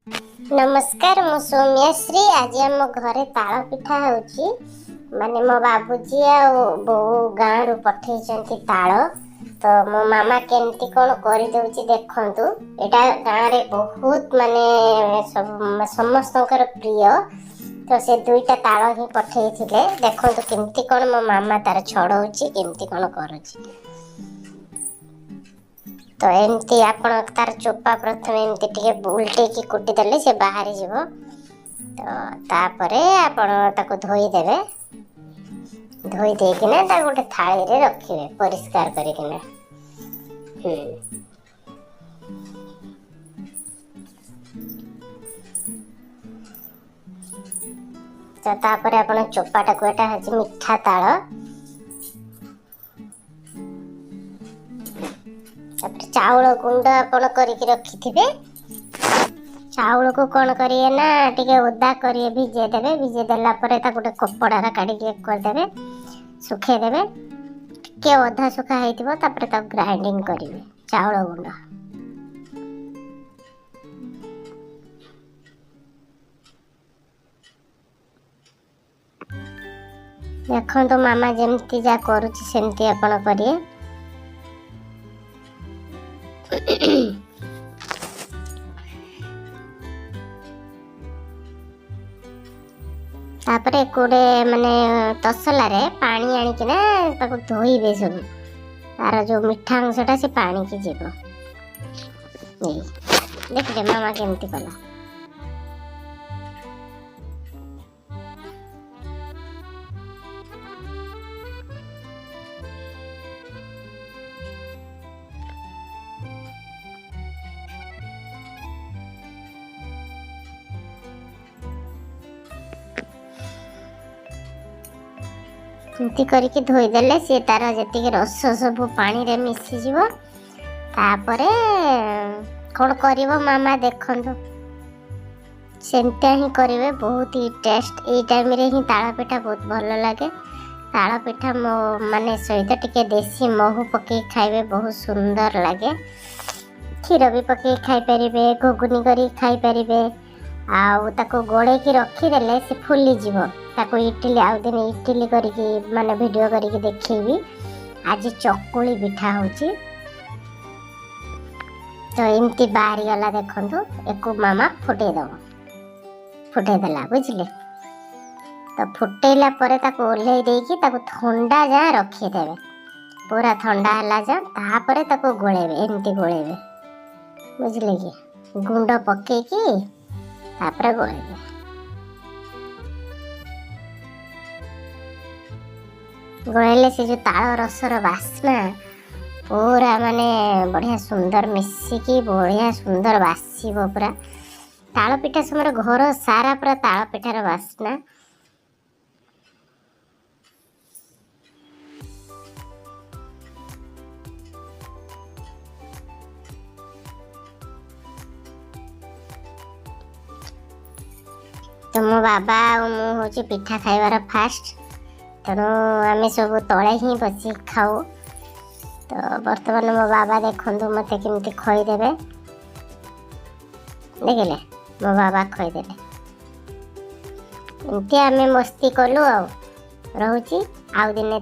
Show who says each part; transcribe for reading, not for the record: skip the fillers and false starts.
Speaker 1: नमस्कार मु सौम्यश्री। आज आम घरे ताल पिठा होची माने मो बाबूजी आ बो गाँ रु पठेइचंती ताल। तो मो मामा केमती कोन करि दउची देखंतु। एटा गाँ रे बहुत माने समस्तकर प्रिय। तो से दुईटा ताल ही पठेइथिले देखंतु केमती कोन मो मामा तार छड़ौची केमती कोन करूची। तो एमती आपण तार चोपा प्रथम एमती टिके उल्टे की कुटी देले से बाहरी जीवो। तो तापरे आपण ताको धोई देबे। धोई देकिना ता गोटे थाली रे रखिबे परिष्कार करिकिना। तो तापरे आपण चोपाटा को एटा हची मिठा ताल। चाउल गुंड आपण करिक रखिथिबे। चाउल को कोन करिए ना टिके ओदा करिए भिजे देबे। भिजे देला परे ता गोटे कपड़ा रा काढी के कर देबे सुखे देबे। टिके ओधा सुखा हेतिबो तापरे ता ग्राइंडिंग करिवे चाउल गुंड। देखो तो मामा जेमती जा करूची सेमती आपण करिए। तापरे कोडे माने तसला रे पानी आनी कि ना ताको धोइबे सब। तार जो मिठा अंशटा से पानी की जीवो। देखिए मामा केमती कला। एमती करके धोई देले से तार जति रस सब पानी रे मिसी जीवो। तापरे कोन करिवो मामा देखंतु सेमता ही करिवे। बहुत ही टेस्ट ए टाइम रे ही ताଳ पिठा बहुत भल लागे। ताଳ पिठा मो माने सहित टिके देसी महू पके खाइबे बहुत सुंदर लागे। खीर भी पके खाइ परिबे घुगुनी करी खाइ परिबे। आउ ताको गोळे की रखी देले से फुली जीवो। ताको इडली आउ दिन इडली करिकी माने वीडियो करिकी देखैबी। आज चकुली पिठा होची। तो एमती बाहरी गला देखंतु एको मामा फुटे दबो। फुटे देला बुझले। तो फुटेला परे ताको ओल्हेई देकी ताको ठंडा जा रखी देबे। पूरा ठंडा हला जा तापरे ताको गोळेबे एमती गोळेबे बुझले की गुंड पके की तापरे गोळेबे। गोळेले से जो ताଳ रसर बास्ना पूरा माने बढ़िया सुंदर मिसिकी बढ़िया सुंदर बासीबो पूरा। ताଳ पिठा समर घर सारा पूरा ताଳ पिठार बास्ना। तो मो बाबा मु होची पिठा खाइबार फास्ट। तेणु आम सब तले ही बस खाऊ। तो बर्तमान मो बाबा देखु मत केमती खईदेवे। देखिले मो बाबा खईदेले। एमती आम मस्ती कलु। आ रोची आउ दिन